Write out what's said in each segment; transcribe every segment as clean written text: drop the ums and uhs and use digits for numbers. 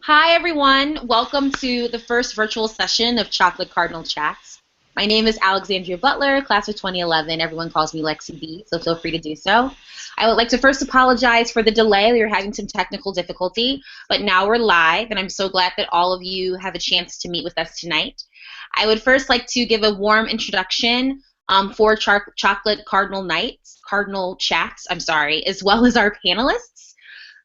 Hi, everyone. Welcome to the first virtual session of Chocolate Cardinal Chats. My name is Alexandria Butler, class of 2011. Everyone calls me Lexi B, so feel free to do so. I would like to first apologize for the delay. We were having some technical difficulty, but now we're live, and I'm so glad that all of you have a chance to meet with us tonight. I would first like to give a warm introduction for Chocolate Cardinal Chats, as well as our panelists.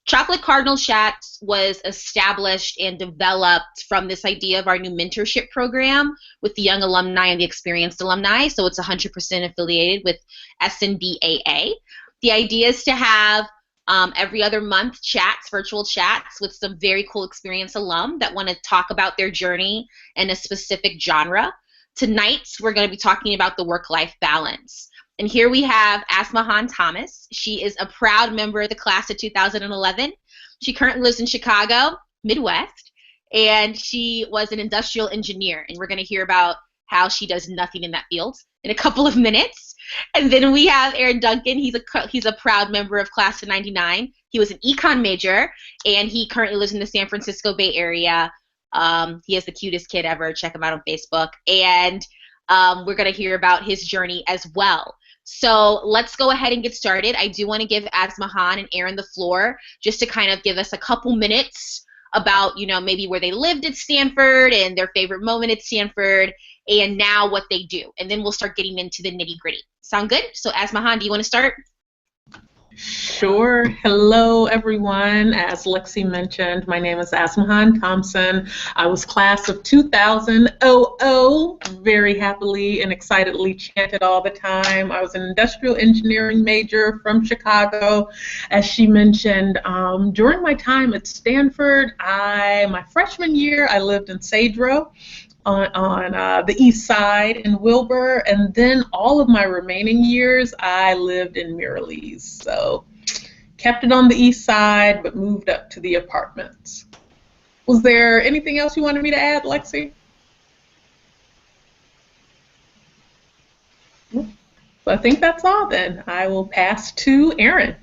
Chocolate Cardinal Chats was established and developed from this idea of our new mentorship program with the young alumni and the experienced alumni. So it's 100% affiliated with SNBAA. The idea is to have every other month virtual chats with some very cool experienced alum that want to talk about their journey in a specific genre. Tonight, we're going to be talking about the work-life balance. And here we have Asmahan Thompson. She is a proud member of the class of 2011. She currently lives in Chicago, Midwest, and she was an industrial engineer. And we're going to hear about how she does nothing in that field in a couple of minutes. And then we have Aaron Duncan. He's a proud member of class of 99. He was an econ major, and he currently lives in the San Francisco Bay Area. He is the cutest kid ever. Check him out on Facebook. And we're going to hear about his journey as well. So let's go ahead and get started. I do want to give Asmahan and Aaron the floor just to kind of give us a couple minutes about, maybe where they lived at Stanford and their favorite moment at Stanford and now what they do. And then we'll start getting into the nitty-gritty. Sound good? So Asmahan, do you want to start? Sure. Hello, everyone. As Lexi mentioned, my name is Asmahan Thompson. I was class of 2000. Very happily and excitedly chanted all the time. I was an industrial engineering major from Chicago. As she mentioned, during my time at Stanford, my freshman year, I lived in Sadro on the east side in Wilbur, and then all of my remaining years I lived in Mirrlees. So kept it on the east side but moved up to the apartments. Was there anything else you wanted me to add, Lexi? So I think that's all then. I will pass to Aaron.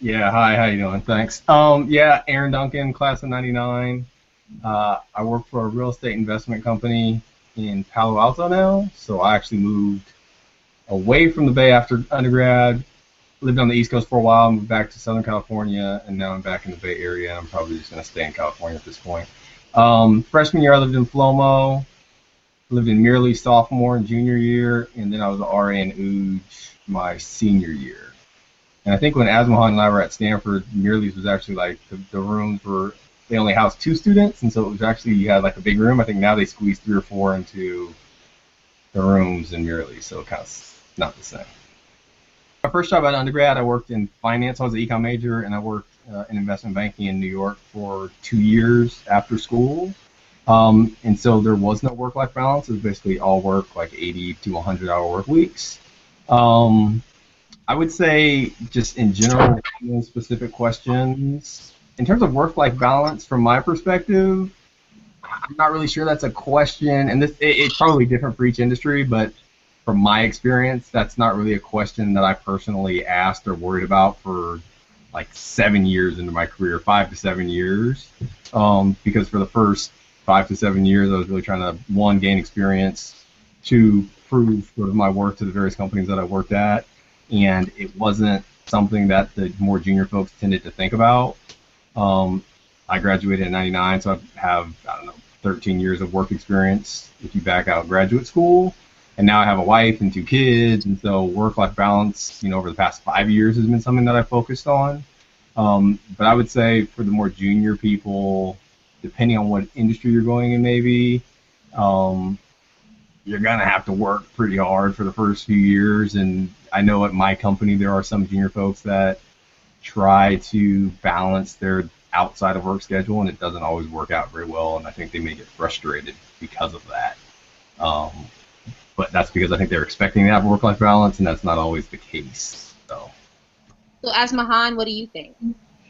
Yeah, hi, how you doing? Thanks. Yeah, Aaron Duncan, class of 99. I work for a real estate investment company in Palo Alto now, so I actually moved away from the Bay after undergrad, lived on the East Coast for a while, moved back to Southern California, and now I'm back in the Bay Area. I'm probably just going to stay in California at this point. Freshman year, I lived in Flomo, lived in Mirrlees sophomore and junior year, and then I was an RA in Ooge my senior year. And I think when Asmahan and I were at Stanford, Mirrlees was actually like the rooms were, they only housed 2 students, and so it was actually, you had like a big room. I think now they squeeze 3 or 4 into the rooms in Mirrlees, so it kind of not the same. My first job at undergrad, I worked in finance. I was an econ major, and I worked in investment banking in New York for 2 years after school. And so there was no work-life balance. It was basically all work, like 80 to 100-hour work weeks. I would say, just in general, no specific questions. In terms of work-life balance, from my perspective, I'm not really sure that's a question, and it's probably different for each industry, but from my experience, that's not really a question that I personally asked or worried about for like 7 years into my career, 5 to 7 years, because for the first 5 to 7 years, I was really trying to, 1, gain experience, 2, prove sort of my work to the various companies that I worked at, and it wasn't something that the more junior folks tended to think about. I graduated in 99, so I have, 13 years of work experience if you back out graduate school. And now I have a wife and 2 kids, and so work-life balance, over the past 5 years has been something that I focused on. But I would say for the more junior people, depending on what industry you're going in maybe, you're going to have to work pretty hard for the first few years. And I know at my company there are some junior folks that try to balance their outside of work schedule, and it doesn't always work out very well, and I think they may get frustrated because of that. But that's because I think they're expecting to have work-life balance, and that's not always the case. So Asmahan, what do you think?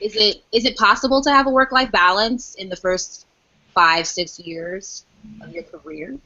Is it possible to have a work-life balance in the first 5-6 years of your career?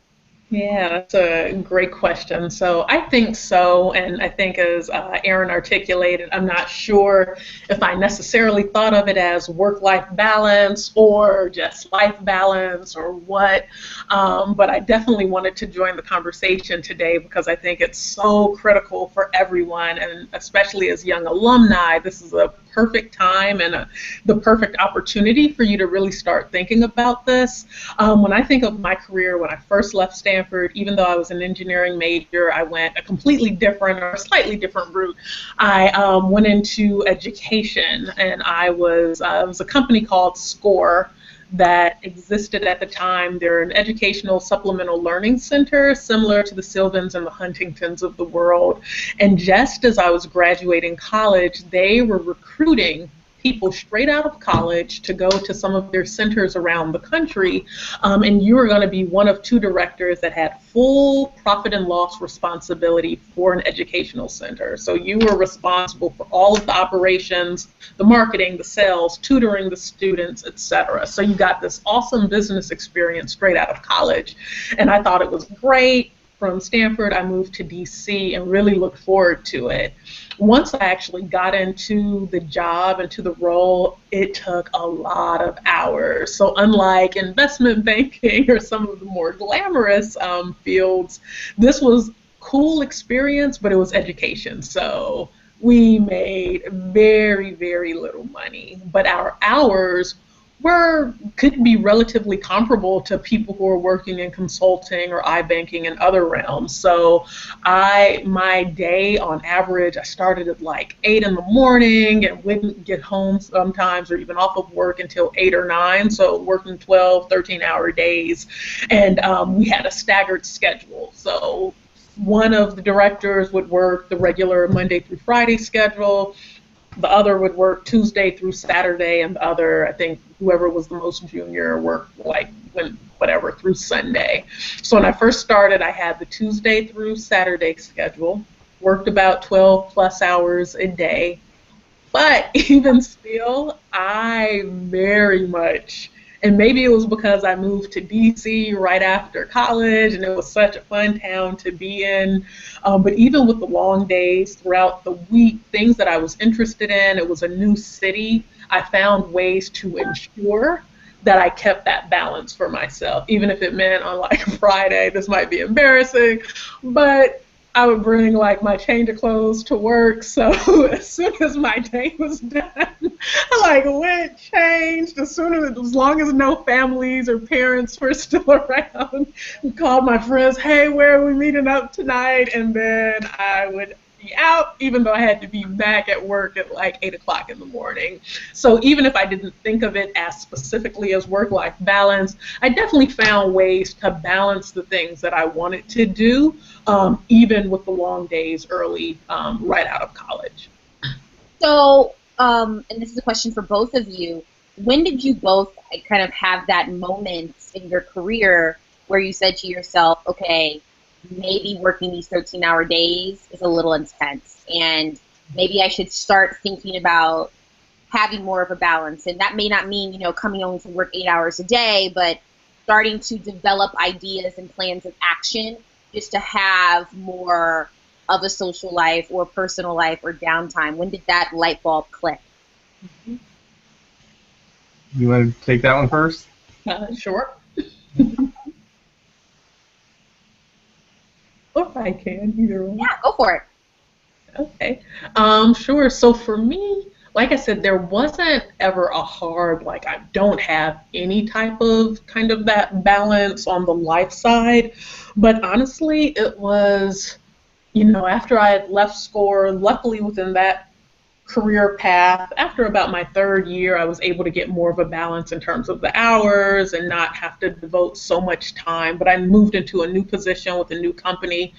Yeah, that's a great question. So I think so, and I think as Aaron articulated, I'm not sure if I necessarily thought of it as work-life balance or just life balance or what, but I definitely wanted to join the conversation today because I think it's so critical for everyone, and especially as young alumni, this is a perfect time and the perfect opportunity for you to really start thinking about this. When I think of my career, when I first left Stanford, even though I was an engineering major, I went a completely different or a slightly different route. I went into education, and it was a company called SCORE that existed at the time. They're an educational supplemental learning center similar to the Sylvans and the Huntingtons of the world. And just as I was graduating college, they were recruiting people straight out of college to go to some of their centers around the country, and you were going to be one of two directors that had full profit and loss responsibility for an educational center. So you were responsible for all of the operations, the marketing, the sales, tutoring the students, etc. So you got this awesome business experience straight out of college, and I thought it was great. From Stanford, I moved to DC and really looked forward to it. Once I actually got into the job and to the role, it took a lot of hours. So unlike investment banking or some of the more glamorous fields, this was cool experience, but it was education. So we made very, very little money, but our hours could be relatively comparable to people who are working in consulting or iBanking and other realms. So my day on average, I started at like 8 in the morning and wouldn't get home sometimes or even off of work until 8 or 9. So working 12, 13-hour days. And we had a staggered schedule. So one of the directors would work the regular Monday through Friday schedule. The other would work Tuesday through Saturday, and the other, I think, whoever was the most junior, worked whatever through Sunday. So when I first started, I had the Tuesday through Saturday schedule, worked about 12 plus hours a day. But even still, I very much, and maybe it was because I moved to DC right after college and it was such a fun town to be in, but even with the long days throughout the week, things that I was interested in, it was a new city, I found ways to ensure that I kept that balance for myself, even if it meant on like Friday, this might be embarrassing, but I would bring like my change of clothes to work. So as soon as my day was done, I like went, changed, as long as no families or parents were still around, called my friends, hey, where are we meeting up tonight? And then I would be out, even though I had to be back at work at like 8 o'clock in the morning. So even if I didn't think of it as specifically as work-life balance, I definitely found ways to balance the things that I wanted to do, even with the long days early, right out of college. So, and this is a question for both of you, when did you both kind of have that moment in your career where you said to yourself, okay, maybe working these 13-hour days is a little intense, and maybe I should start thinking about having more of a balance? And that may not mean, coming home to work 8 hours a day, but starting to develop ideas and plans of action just to have more of a social life or personal life or downtime. When did that light bulb click? You want to take that one first? Sure. Or if I can, either one. Yeah, go for it. Okay. Sure. So for me, like I said, there wasn't ever a hard, like I don't have any type of kind of that balance on the life side. But honestly, it was, after I had left SCORE, luckily within that career path, after about my third year, I was able to get more of a balance in terms of the hours and not have to devote so much time. But I moved into a new position with a new company.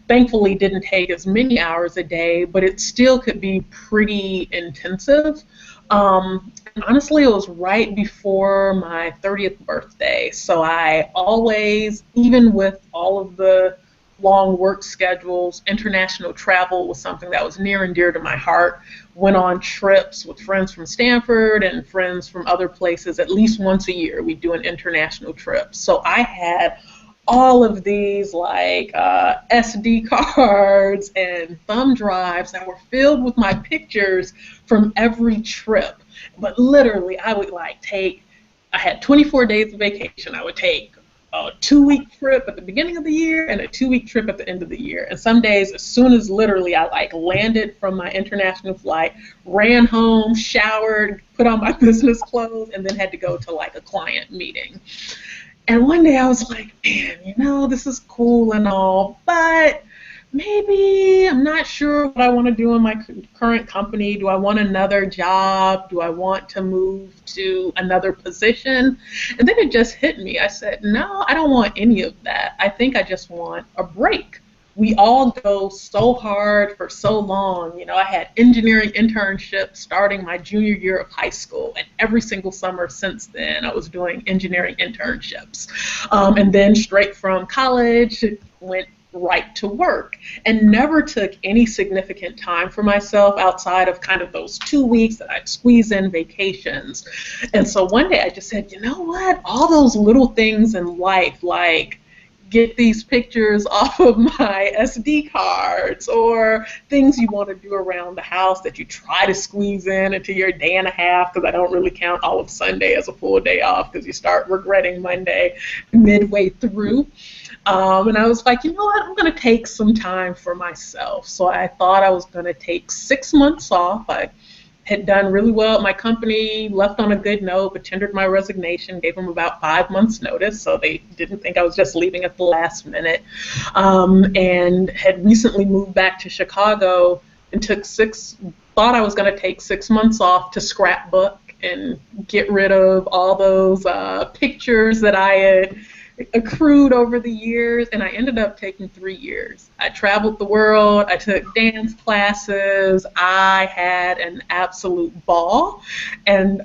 Thankfully, didn't take as many hours a day, but it still could be pretty intensive. And honestly, it was right before my 30th birthday. So I always, even with all of the long work schedules, international travel was something that was near and dear to my heart. Went on trips with friends from Stanford and friends from other places at least once a year. We'd do an international trip. So I had all of these like SD cards and thumb drives that were filled with my pictures from every trip. But literally, I would like I had 24 days of vacation. I would take a 2-week trip at the beginning of the year and a 2-week trip at the end of the year. And some days, as soon as literally I like landed from my international flight, ran home, showered, put on my business clothes, and then had to go to like a client meeting. And one day I was like, man, this is cool and all, but maybe I'm not sure what I want to do in my current company. Do I want another job? Do I want to move to another position? And then it just hit me. I said, no, I don't want any of that. I think I just want a break. We all go so hard for so long. I had engineering internships starting my junior year of high school, and every single summer since then I was doing engineering internships. And then straight from college, went right to work and never took any significant time for myself outside of kind of those 2 weeks that I'd squeeze in vacations. And so one day I just said, you know what? All those little things in life, like get these pictures off of my SD cards, or things you want to do around the house that you try to squeeze in into your day and a half, because I don't really count all of Sunday as a full day off because you start regretting Monday midway through. And I was like, you know what, I'm going to take some time for myself. So I thought I was going to take 6 months off. I had done really well at my company, left on a good note, but tendered my resignation, gave them about 5 months notice, so they didn't think I was just leaving at the last minute, and had recently moved back to Chicago and thought I was going to take 6 months off to scrapbook and get rid of all those pictures that I had accrued over the years, and I ended up taking 3 years. I traveled the world, I took dance classes, I had an absolute ball, and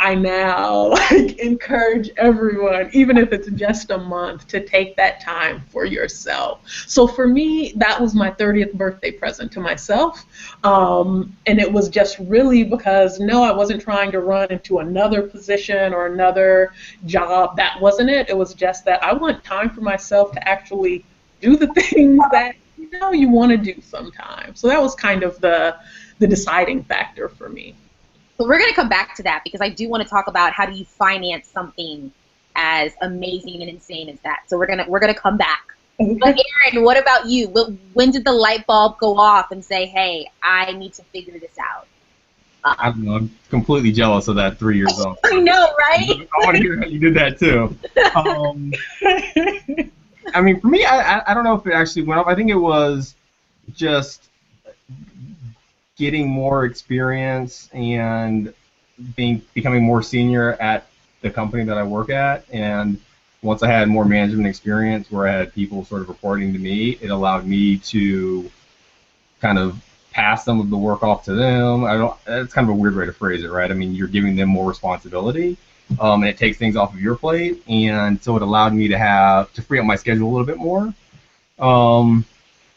I now encourage everyone, even if it's just a month, to take that time for yourself. So for me, that was my 30th birthday present to myself, and it was just really because, no, I wasn't trying to run into another position or another job. That wasn't it. It was just that I want time for myself to actually do the things that you want to do sometimes. So that was kind of the deciding factor for me. So we're going to come back to that, because I do want to talk about how do you finance something as amazing and insane as that. So we're gonna come back. Okay. But Aaron, what about you? When did the light bulb go off and say, hey, I need to figure this out? I don't know. I'm completely jealous of that 3 years old. I know, right? I want to hear how you did that too. I mean, for me, I don't know if it actually went off. I think it was just getting more experience and becoming more senior at the company that I work at. And once I had more management experience where I had people sort of reporting to me, it allowed me to kind of pass some of the work off to them. That's kind of a weird way to phrase it, right? I mean, you're giving them more responsibility, and it takes things off of your plate. And so it allowed me to free up my schedule a little bit more.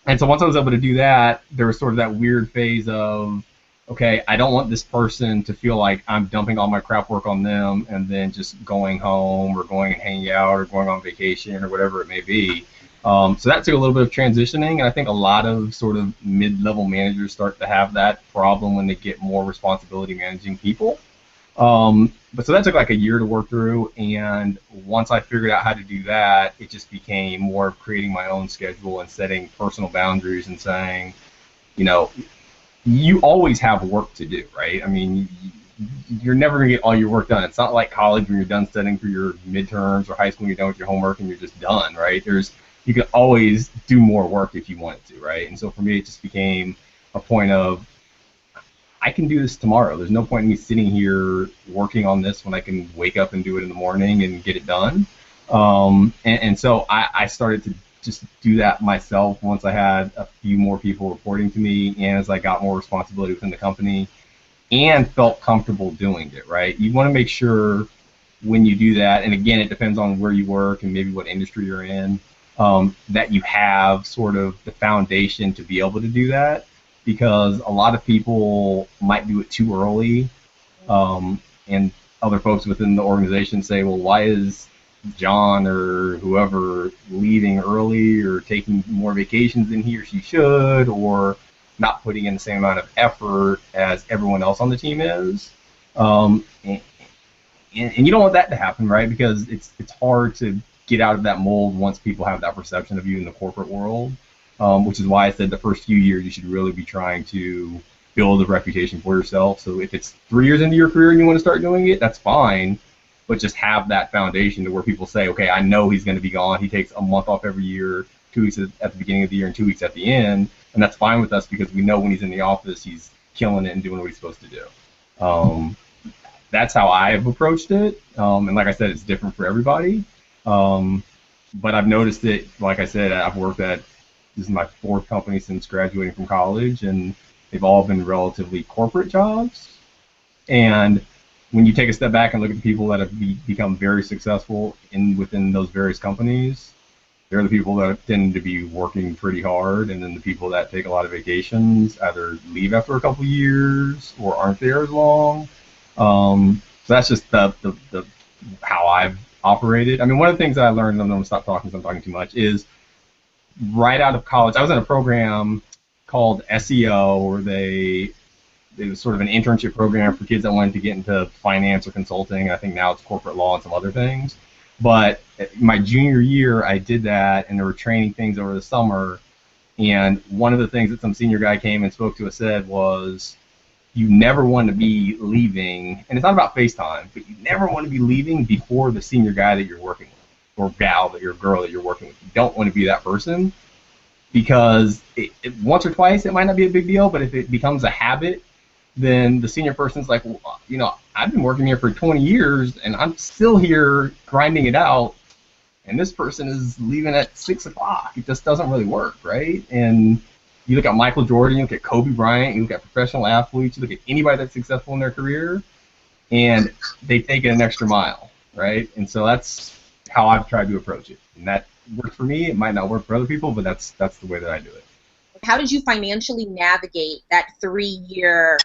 And so once I was able to do that, there was sort of that weird phase of, okay, I don't want this person to feel like I'm dumping all my crap work on them and then just going home or going and hanging out or going on vacation or whatever it may be. So that took a little bit of transitioning, and I think a lot of sort of mid-level managers start to have that problem when they get more responsibility managing people. But so that took like a year to work through, and once I figured out how to do that, it just became more of creating my own schedule and setting personal boundaries and saying, you always have work to do, right? I mean, you're never going to get all your work done. It's not like college when you're done studying for your midterms, or high school when you're done with your homework and you're just done, right? You can always do more work if you wanted to, right? And so for me, it just became a point of, I can do this tomorrow. There's no point in me sitting here working on this when I can wake up and do it in the morning and get it done. And so I started to just do that myself once I had a few more people reporting to me, and as I got more responsibility within the company and felt comfortable doing it, right? You want to make sure when you do that, and again, it depends on where you work and maybe what industry you're in, that you have sort of the foundation to be able to do that. Because a lot of people might do it too early, and other folks within the organization say, well, why is John or whoever leaving early or taking more vacations than he or she should, or not putting in the same amount of effort as everyone else on the team is. And you don't want that to happen, right? Because it's hard to get out of that mold once people have that perception of you in the corporate world, which is why I said the first few years you should really be trying to build a reputation for yourself. So if it's 3 years into your career and you want to start doing it, that's fine, but just have that foundation to where people say, okay, I know he's going to be gone. He takes a month off every year, 2 weeks at the beginning of the year and 2 weeks at the end, and that's fine with us because we know when he's in the office, he's killing it and doing what he's supposed to do. That's how I've approached it, and like I said, it's different for everybody. But I've noticed it. Like I said, I've worked at, this is my 4th company since graduating from college, and they've all been relatively corporate jobs. And when you take a step back and look at the people that have become very successful within those various companies, they're the people that tend to be working pretty hard, and then the people that take a lot of vacations either leave after a couple years or aren't there as long. So that's just the how I've operated. I mean, one of the things that I learned, and I'm going to stop talking because I'm talking too much, is right out of college, I was in a program called SEO, where it was sort of an internship program for kids that wanted to get into finance or consulting. I think now it's corporate law and some other things. But my junior year, I did that, and there were training things over the summer. And one of the things that some senior guy came and spoke to us said was, you never want to be leaving, and it's not about FaceTime, but you never want to be leaving before the senior guy that you're working with, or girl that you're working with. You don't want to be that person, because once or twice it might not be a big deal, but if it becomes a habit, then the senior person's like, well, I've been working here for 20 years, and I'm still here grinding it out, and this person is leaving at 6 o'clock. It just doesn't really work, right? And you look at Michael Jordan, you look at Kobe Bryant, you look at professional athletes, you look at anybody that's successful in their career, and they take it an extra mile, right? And so that's how I've tried to approach it. And that works for me. It might not work for other people, but that's the way that I do it. How did you financially navigate that 3-year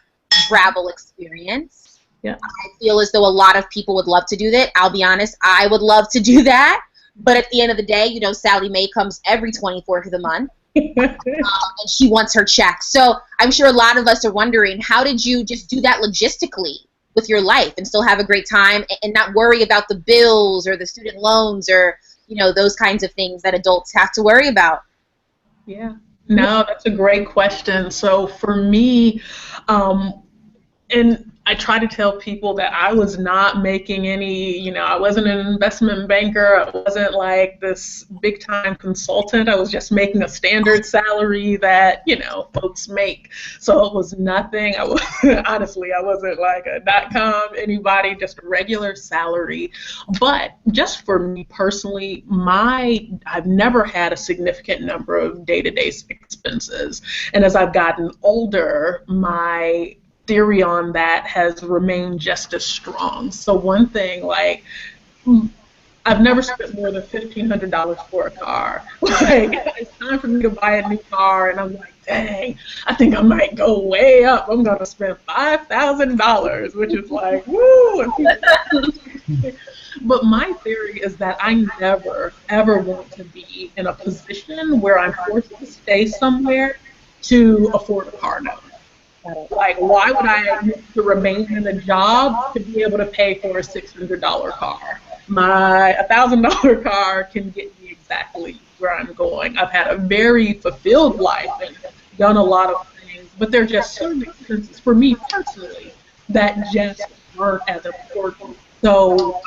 travel experience? Yeah. I feel as though a lot of people would love to do that. I'll be honest, I would love to do that. But at the end of the day, Sally Mae comes every 24th of the month. And she wants her check. So I'm sure a lot of us are wondering, how did you just do that logistically with your life and still have a great time and not worry about the bills or the student loans or, those kinds of things that adults have to worry about? Yeah. No, that's a great question. So for me, and I try to tell people that I was not making any, I wasn't an investment banker. I wasn't like this big time consultant. I was just making a standard salary that, folks make. So it was nothing. Honestly, I wasn't like a .com anybody, just a regular salary. But just for me personally, I've never had a significant number of day-to-day expenses. And as I've gotten older, my theory on that has remained just as strong. So one thing, I've never spent more than $1,500 for a car. It's time for me to buy a new car, and I'm like, dang, I think I might go way up. I'm going to spend $5,000, which is like, woo! But my theory is that I never, ever want to be in a position where I'm forced to stay somewhere to afford a car note. Why would I need to remain in a job to be able to pay for a $600 car? My $1,000 car can get me exactly where I'm going. I've had a very fulfilled life and done a lot of things, but there are just certain expenses for me personally that just aren't as important. So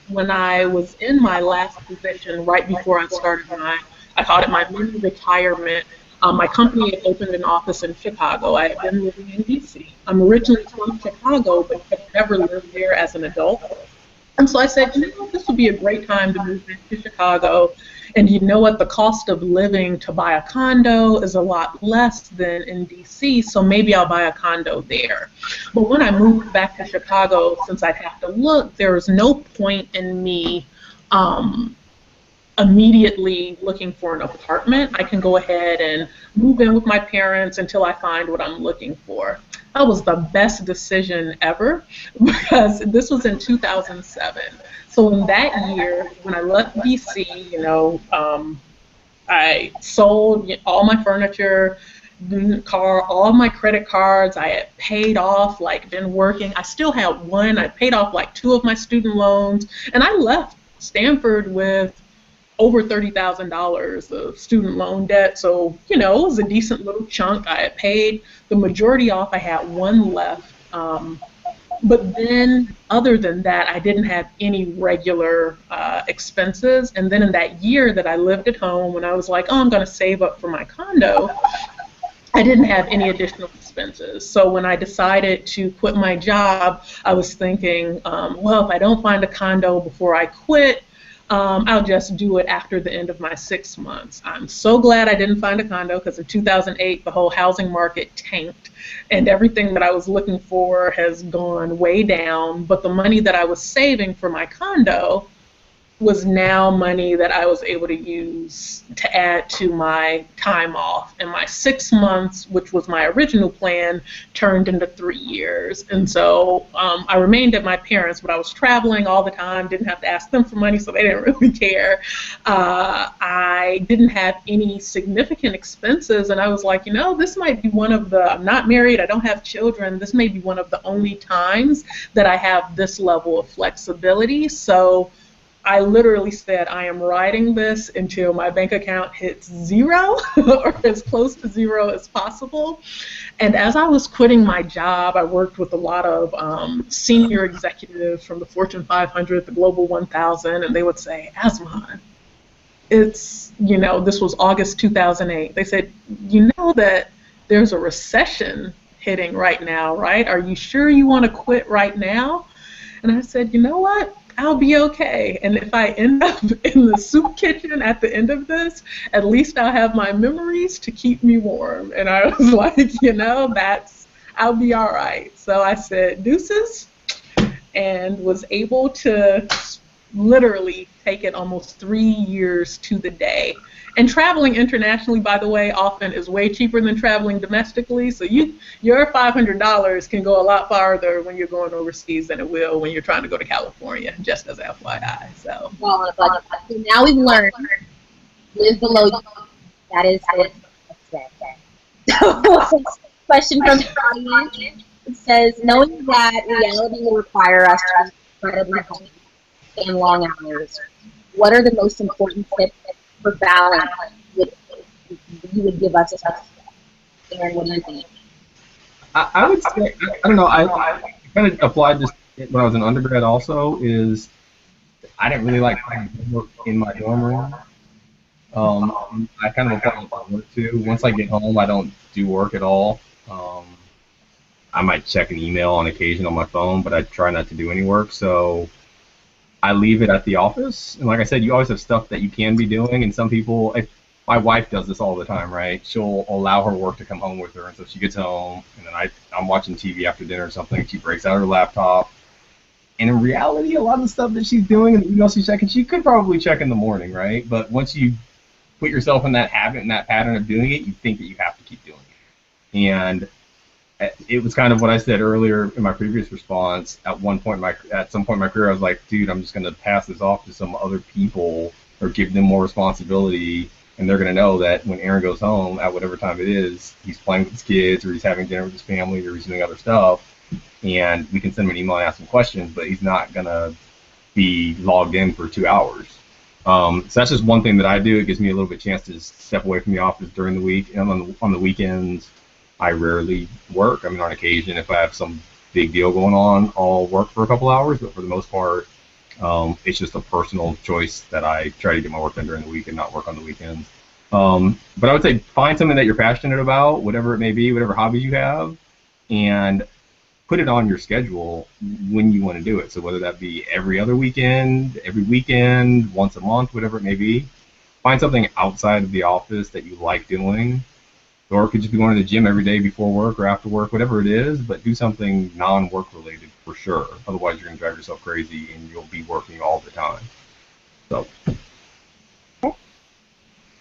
when I was in my last position, right before I started I called it my mini retirement. My company had opened an office in Chicago. I had been living in D.C. I'm originally from Chicago, but had never lived there as an adult. And so I said, this would be a great time to move into Chicago. And you know what? The cost of living to buy a condo is a lot less than in D.C., so maybe I'll buy a condo there. But when I moved back to Chicago, since I'd have to look, there was no point in me immediately looking for an apartment. I can go ahead and move in with my parents until I find what I'm looking for. that was the best decision ever because this was in 2007. So in that year, when I left DC, I sold all my furniture, car, all my credit cards. I had paid off, like been working. I still had one. I paid off like two of my student loans, and I left Stanford with over $30,000 of student loan debt. So, it was a decent little chunk. I had paid the majority off. I had one left. But then, other than that, I didn't have any regular expenses. And then in that year that I lived at home, when I was like, oh, I'm going to save up for my condo, I didn't have any additional expenses. So when I decided to quit my job, I was thinking, well, if I don't find a condo before I quit, I'll just do it after the end of my 6 months. I'm so glad I didn't find a condo because in 2008, the whole housing market tanked and everything that I was looking for has gone way down. But the money that I was saving for my condo was now money that I was able to use to add to my time off. And my 6 months, which was my original plan, turned into 3 years. And so I remained at my parents', but I was traveling all the time, didn't have to ask them for money, so they didn't really care. I didn't have any significant expenses, and I was like, this might be one of the, I'm not married, I don't have children, this may be one of the only times that I have this level of flexibility. So I literally said, I am riding this until my bank account hits zero or as close to zero as possible. And as I was quitting my job, I worked with a lot of senior executives from the Fortune 500, the Global 1000, and they would say, Asmahan, it's, this was August 2008. They said, that there's a recession hitting right now, right? Are you sure you want to quit right now? And I said, you know what? I'll be okay. And if I end up in the soup kitchen at the end of this, at least I'll have my memories to keep me warm. And I was like, I'll be all right. So I said, deuces, and was able to literally take it almost 3 years to the day. And traveling internationally, by the way, often is way cheaper than traveling domestically. So your $500 can go a lot farther when you're going overseas than it will when you're trying to go to California, just as FYI. So. Well, now we've learned, live below, that is so, question from the audience. It says, knowing that reality will require us to be incredibly busy and long hours, what are the most important tips for balance that you would give us? Aaron, what do you think? I would say, I don't know, I kind of applied this when I was an undergrad also, is I didn't really like playing homework in my dorm room. I kind of apply it to work too. Once I get home, I don't do work at all. I might check an email on occasion on my phone, but I try not to do any work. So I leave it at the office. And like I said, you always have stuff that you can be doing. And some people, my wife does this all the time, right? She'll allow her work to come home with her. And so she gets home, and then I'm watching TV after dinner or something. She breaks out her laptop. And in reality, a lot of the stuff that she's doing and the emails she's checking, she could probably check in the morning, right? But once you put yourself in that habit and that pattern of doing it, you think that you have to keep doing it. And it was kind of what I said earlier in my previous response. At some point in my career, I was like, dude, I'm just going to pass this off to some other people or give them more responsibility, and they're going to know that when Aaron goes home at whatever time it is, he's playing with his kids or he's having dinner with his family or he's doing other stuff, and we can send him an email and ask him questions, but he's not going to be logged in for 2 hours. So that's just one thing that I do. It gives me a little bit chance to step away from the office during the week, and on the weekends, I rarely work. I mean, on occasion, if I have some big deal going on, I'll work for a couple hours, but for the most part, it's just a personal choice that I try to get my work done during the week and not work on the weekends. But I would say find something that you're passionate about, whatever it may be, whatever hobby you have, and put it on your schedule when you want to do it. So whether that be every other weekend, every weekend, once a month, whatever it may be, find something outside of the office that you like doing. Or it could just be going to the gym every day before work or after work, whatever it is, but do something non-work related for sure. Otherwise, you're going to drive yourself crazy and you'll be working all the time. So.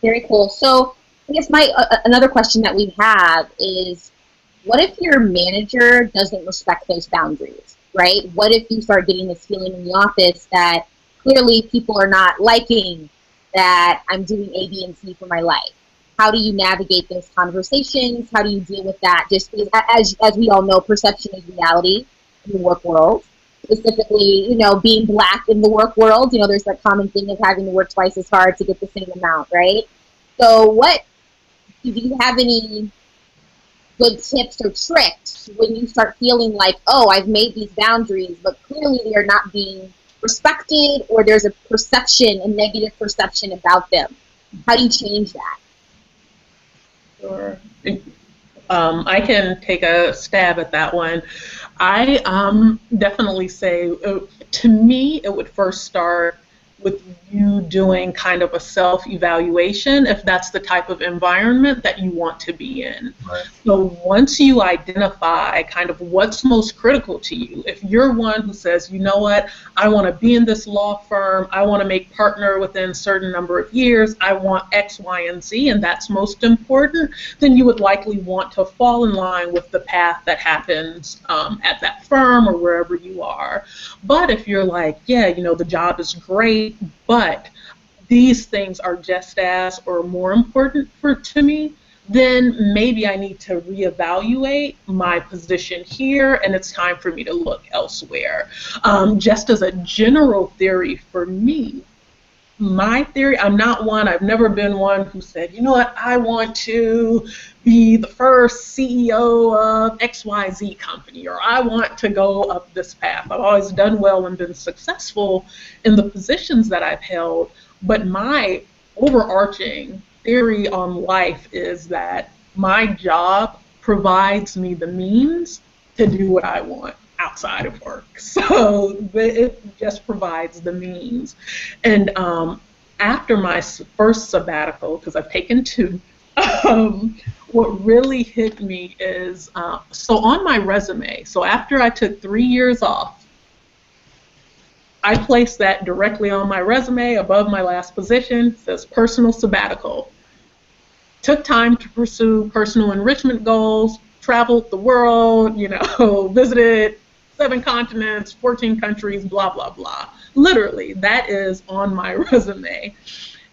Very cool. So I guess another question that we have is, what if your manager doesn't respect those boundaries, right? What if you start getting this feeling in the office that clearly people are not liking that I'm doing A, B, and C for my life? How do you navigate those conversations? How do you deal with that? Just because, as we all know, perception is reality in the work world. Specifically, being Black in the work world, there's that common thing of having to work twice as hard to get the same amount, right? So do you have any good tips or tricks when you start feeling like, oh, I've made these boundaries, but clearly they are not being respected, or there's a negative perception about them? How do you change that? Sure. I can take a stab at that one. I definitely say, to me, it would first start with you doing kind of a self-evaluation if that's the type of environment that you want to be in. Right. So once you identify kind of what's most critical to you, if you're one who says, you know what, I want to be in this law firm, I want to make partner within a certain number of years, I want X, Y, and Z, and that's most important, then you would likely want to fall in line with the path that happens at that firm or wherever you are. But if you're like, yeah, the job is great, but these things are just as or more important to me, then maybe I need to reevaluate my position here, and it's time for me to look elsewhere. Just as a general theory for me, my theory, I've never been one who said, you know what, I want to be the first CEO of XYZ company, or I want to go up this path. I've always done well and been successful in the positions that I've held, but my overarching theory on life is that my job provides me the means to do what I want outside of work. So it just provides the means. And after my first sabbatical, because I've taken two, what really hit me is, so on my resume, so after I took 3 years off, I placed that directly on my resume above my last position. It says personal sabbatical. Took time to pursue personal enrichment goals, traveled the world, visited 7 continents, 14 countries, blah, blah, blah. Literally, that is on my resume.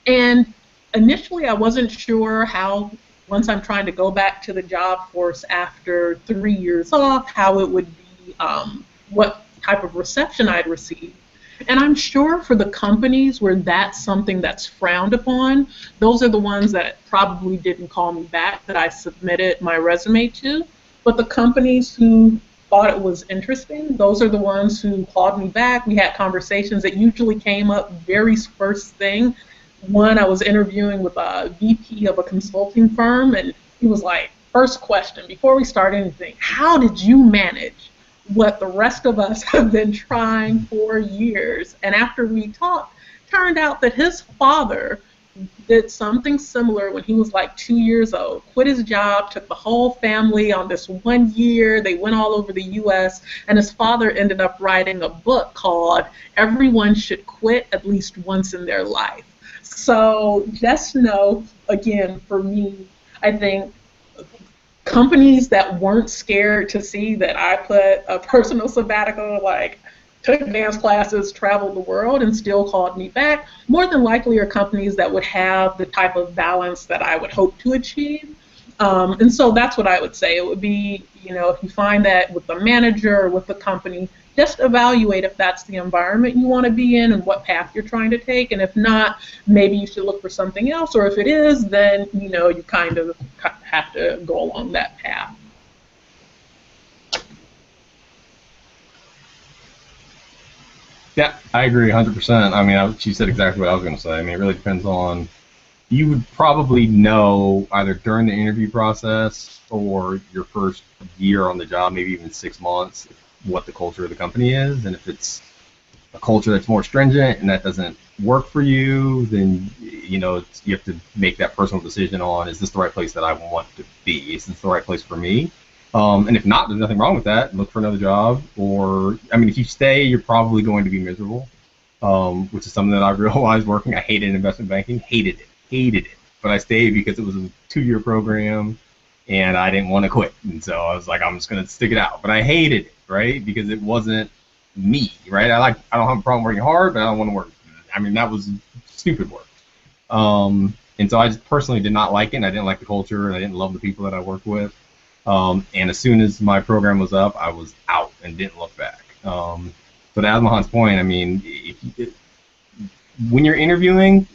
And initially, I wasn't sure how, once I'm trying to go back to the job force after 3 years off, how it would be, what type of reception I'd receive. And I'm sure for the companies where that's something that's frowned upon, those are the ones that probably didn't call me back that I submitted my resume to. But the companies who thought it was interesting, those are the ones who called me back. We had conversations that usually came up very first thing. One, I was interviewing with a VP of a consulting firm, and he was like, first question, before we start anything, how did you manage what the rest of us have been trying for years? And after we talked, turned out that his father did something similar when he was like 2 years old, quit his job, took the whole family on this 1 year, they went all over the US, and his father ended up writing a book called Everyone Should Quit at Least Once in Their Life. So just know, again, for me, I think companies that weren't scared to see that I put a personal sabbatical, like took dance classes, traveled the world, and still called me back, more than likely are companies that would have the type of balance that I would hope to achieve. And so that's what I would say. It would be, if you find that with the manager or with the company, just evaluate if that's the environment you want to be in and what path you're trying to take. And if not, maybe you should look for something else. Or if it is, then, you kind of have to go along that path. Yeah, I agree 100%. I mean, she said exactly what I was going to say. I mean, it really depends on, you would probably know either during the interview process or your first year on the job, maybe even 6 months, what the culture of the company is. And if it's a culture that's more stringent and that doesn't work for you, then, you have to make that personal decision on, is this the right place that I want to be? Is this the right place for me? And if not, there's nothing wrong with that. Look for another job. Or, I mean, if you stay, you're probably going to be miserable, which is something that I realized working. I hated investment banking, hated it. But I stayed because it was a 2-year program. and I didn't want to quit. And so I was like, I'm just going to stick it out. But I hated it, right? Because it wasn't me, right? I don't have a problem working hard, but I don't want to work. I mean, that was stupid work. And so I just personally did not like it, and I didn't like the culture, and I didn't love the people that I worked with. And as soon as my program was up, I was out and didn't look back. So to Asmahan's point, I mean, when you're interviewing,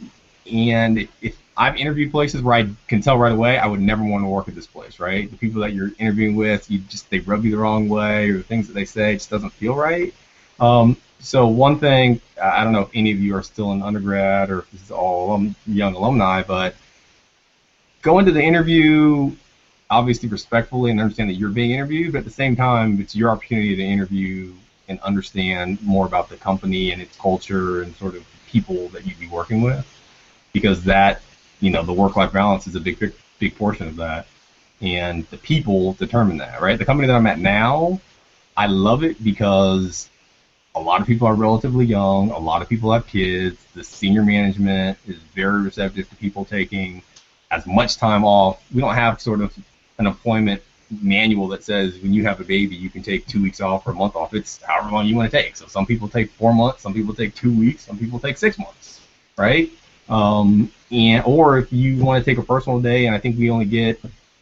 and if I've interviewed places where I can tell right away I would never want to work at this place, right? The people that you're interviewing with, they rub you the wrong way, or the things that they say just doesn't feel right. So one thing, I don't know if any of you are still in undergrad or if this is all young alumni, but go into the interview obviously respectfully and understand that you're being interviewed, but at the same time, it's your opportunity to interview and understand more about the company and its culture and sort of people that you'd be working with, because that, the work-life balance is a big portion of that, and the people determine that, right? The company that I'm at now, I love it because a lot of people are relatively young, a lot of people have kids, the senior management is very receptive to people taking as much time off. We don't have sort of an employment manual that says when you have a baby you can take 2 weeks off or a month off. It's however long you want to take. So some people take 4 months, some people take 2 weeks, some people take 6 months, right? Or if you want to take a personal day, and I think we only get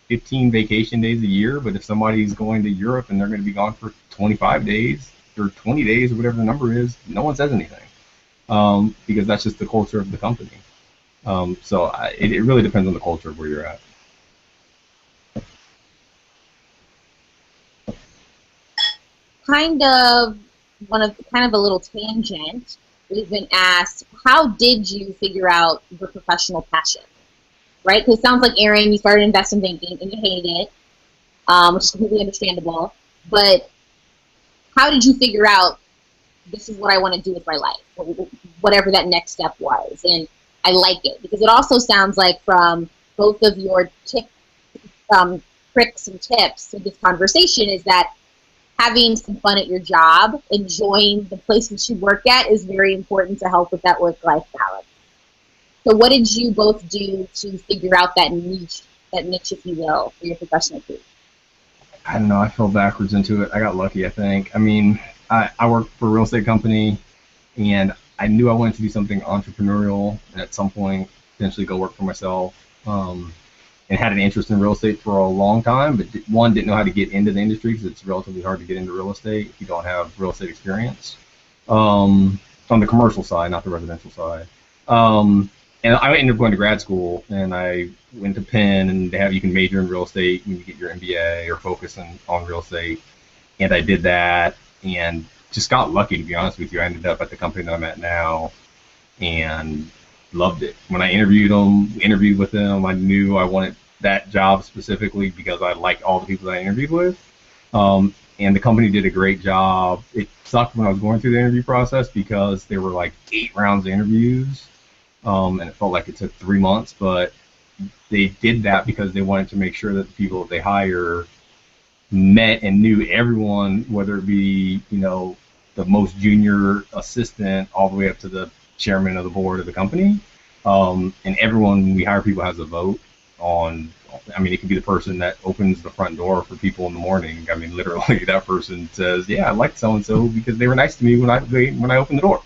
15 vacation days a year, but if somebody's going to Europe and they're going to be gone for 25 days or 20 days or whatever the number is, no one says anything, because that's just the culture of the company. It really depends on the culture of where you're at. Kind of a little tangent. We've been asked, how did you figure out your professional passion? Right? Because it sounds like, Aaron, you started investment banking and you hated it, which is completely understandable. But how did you figure out this is what I want to do with my life, whatever that next step was? And I like it because it also sounds like from both of your tricks and tips to this conversation is that having some fun at your job, enjoying the place that you work at is very important to help with that work-life balance. So what did you both do to figure out that niche, if you will, for your professional career? I don't know. I fell backwards into it. I got lucky, I think. I mean, I worked for a real estate company, and I knew I wanted to do something entrepreneurial, and at some point, potentially go work for myself. And had an interest in real estate for a long time, but didn't know how to get into the industry because it's relatively hard to get into real estate if you don't have real estate experience. On the commercial side, not the residential side. And I ended up going to grad school, and I went to Penn, and you can major in real estate when you get your MBA or focus on real estate. And I did that, and just got lucky, to be honest with you. I ended up at the company that I'm at now, and loved it. When I interviewed with them, I knew I wanted that job specifically because I liked all the people that I interviewed with. And the company did a great job. It sucked when I was going through the interview process because there were like 8 rounds of interviews, and it felt like it took 3 months, but they did that because they wanted to make sure that the people that they hire met and knew everyone, whether it be, the most junior assistant all the way up to the chairman of the board of the company. And everyone, when we hire people, has a vote on, it could be the person that opens the front door for people in the morning. Literally that person says, yeah, I liked so-and-so because they were nice to me when I opened the door.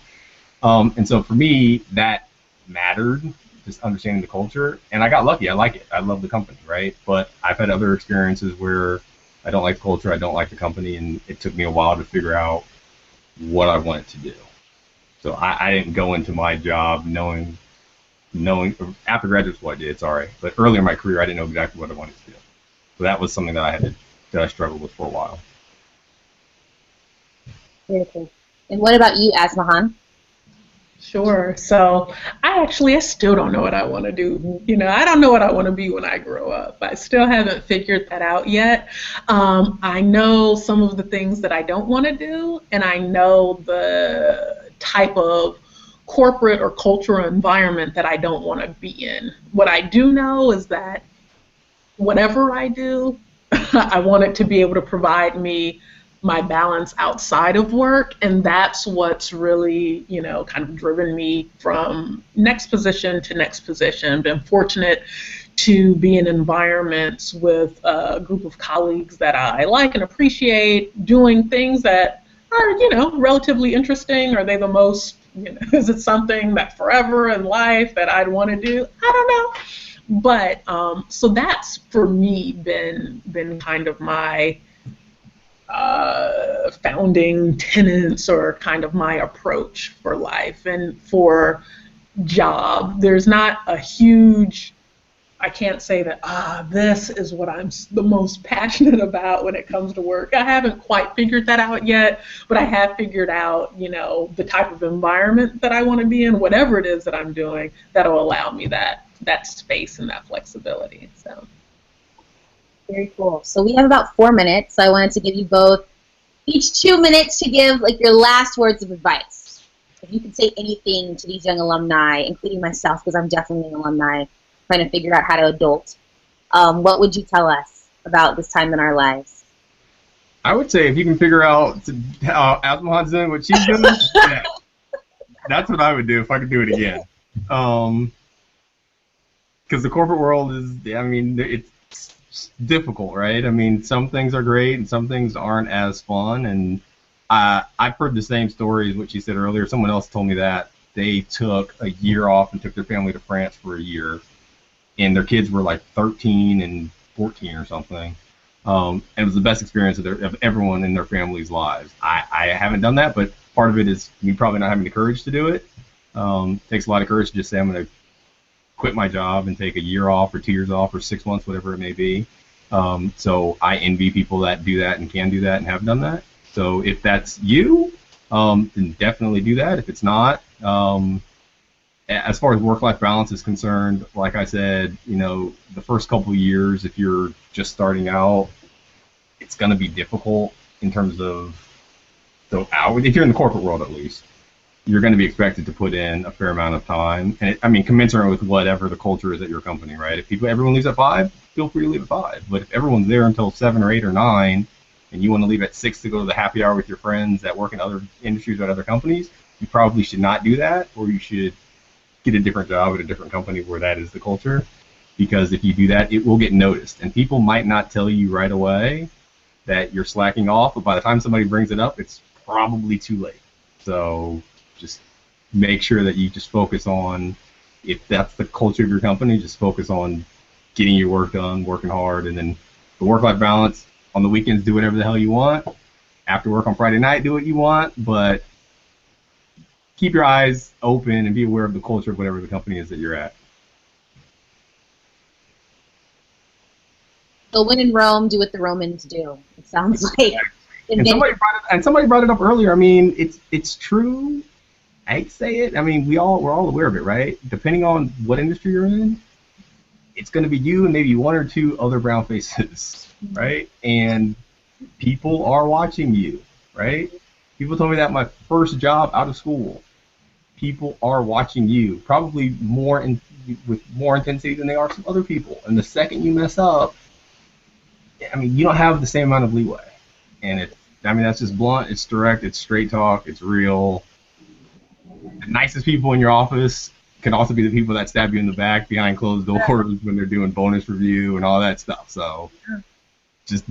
And so for me, that mattered, just understanding the culture. And I got lucky. I like it. I love the company, right? But I've had other experiences where I don't like the culture, I don't like the company, and it took me a while to figure out what I wanted to do. So I didn't go into my job knowing after graduate school I did, sorry, but earlier in my career I didn't know exactly what I wanted to do. So that was something that I struggled with for a while. Very cool. And what about you, Asmahan? Sure. So I still don't know what I want to do. I don't know what I want to be when I grow up. I still haven't figured that out yet. I know some of the things that I don't want to do, and I know the type of corporate or cultural environment that I don't want to be in. What I do know is that whatever I do, I want it to be able to provide me my balance outside of work, and that's what's really, kind of driven me from next position to next position. Been fortunate to be in environments with a group of colleagues that I like and appreciate, doing things that are, relatively interesting. Are they the most, is it something that forever in life that I'd want to do? I don't know. But so that's for me been kind of my founding tenets, or kind of my approach for life. And for job, there's not a huge, I can't say that this is what I'm the most passionate about when it comes to work. I haven't quite figured that out yet, but I have figured out, the type of environment that I want to be in, whatever it is that I'm doing, that'll allow me that space and that flexibility. So very cool. So we have about 4 minutes. So I wanted to give you both each 2 minutes to give like your last words of advice. If you could say anything to these young alumni, including myself, because I'm definitely an alumni, trying to figure out how to adult, what would you tell us about this time in our lives? I would say if you can figure out how Asmahan's doing what she's doing, yeah, that's what I would do if I could do it again. Because the corporate world is, it's difficult, right? I mean, some things are great and some things aren't as fun. And I've heard the same story as what she said earlier. Someone else told me that they took a year off and took their family to France for a year. And their kids were like 13 and 14 or something. And it was the best experience of everyone in their family's lives. I haven't done that, but part of it is me probably not having the courage to do it. It takes a lot of courage to just say I'm going to quit my job and take a year off or 2 years off or 6 months, whatever it may be. So I envy people that do that and can do that and have done that. So if that's you, then definitely do that. If it's not, as far as work-life balance is concerned, like I said, the first couple of years, if you're just starting out, it's going to be difficult in terms of the hours. If you're in the corporate world, at least, you're going to be expected to put in a fair amount of time. And commensurate with whatever the culture is at your company, right? If everyone leaves at 5, feel free to leave at 5. But if everyone's there until 7 or 8 or 9, and you want to leave at 6 to go to the happy hour with your friends that work in other industries or at other companies, you probably should not do that, or you should get a different job at a different company where that is the culture. Because if you do that, it will get noticed. And people might not tell you right away that you're slacking off, but by the time somebody brings it up, it's probably too late. So just make sure that you just focus on, if that's the culture of your company, just focus on getting your work done, working hard, and then the work-life balance. On the weekends, do whatever the hell you want. After work on Friday night, do what you want, but keep your eyes open and be aware of the culture of whatever the company is that you're at. So when in Rome, do what the Romans do. It sounds like. And somebody brought it up earlier. I mean, it's true. I hate to say it. I mean, we're all aware of it, right? Depending on what industry you're in, it's going to be you and maybe 1 or 2 other brown faces, right? And people are watching you, right? People told me that my first job out of school, people are watching you, probably with more intensity than they are some other people. And the second you mess up, you don't have the same amount of leeway. And that's just blunt, it's direct, it's straight talk, it's real. The nicest people in your office can also be the people that stab you in the back behind closed doors when they're doing bonus review and all that stuff. So just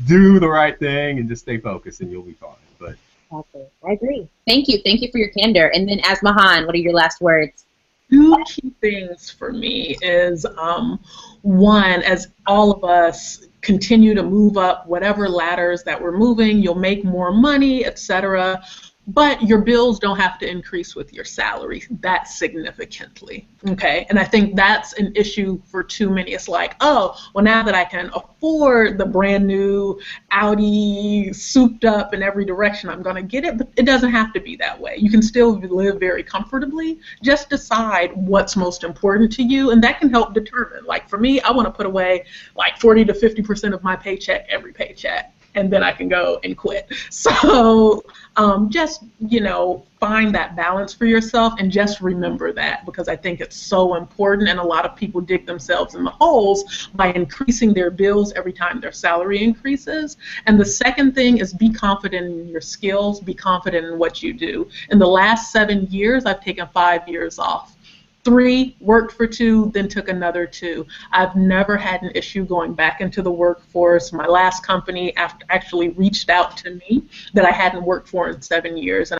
do the right thing and just stay focused and you'll be fine. But okay, I agree. Thank you for your candor. And then Asmahan, what are your last words? 2 key things for me is, one, as all of us continue to move up whatever ladders that we're moving, you'll make more money, etc. But your bills don't have to increase with your salary that significantly, okay? And I think that's an issue for too many. It's like, oh, well, now that I can afford the brand new Audi souped up in every direction, I'm gonna get it, but it doesn't have to be that way. You can still live very comfortably. Just decide what's most important to you, and that can help determine. Like for me, I wanna put away like 40 to 50% of my paycheck every paycheck, and then I can go and quit. So just, find that balance for yourself and just remember that, because I think it's so important, and a lot of people dig themselves in the holes by increasing their bills every time their salary increases. And the second thing is be confident in your skills, be confident in what you do. In the last 7 years, I've taken 5 years off. 3, worked for 2, then took another 2. I've never had an issue going back into the workforce. My last company actually reached out to me that I hadn't worked for in 7 years.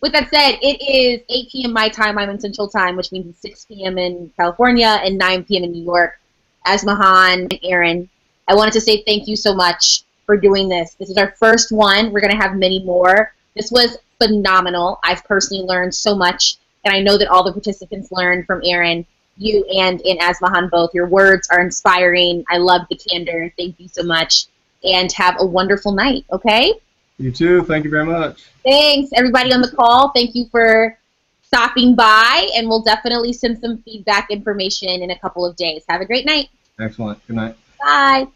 With that said, it is 8 p.m. my time. I'm in Central Time, which means it's 6 p.m. in California and 9 p.m. in New York. Asmahan and Aaron, I wanted to say thank you so much for doing this. This is our first one. We're going to have many more. This was phenomenal. I've personally learned so much, and I know that all the participants learned from Aaron, you and Asmahan both. Your words are inspiring. I love the candor. Thank you so much, and have a wonderful night, okay? You too. Thank you very much. Thanks, everybody on the call. Thank you for stopping by, and we'll definitely send some feedback information in a couple of days. Have a great night. Excellent. Good night. Bye.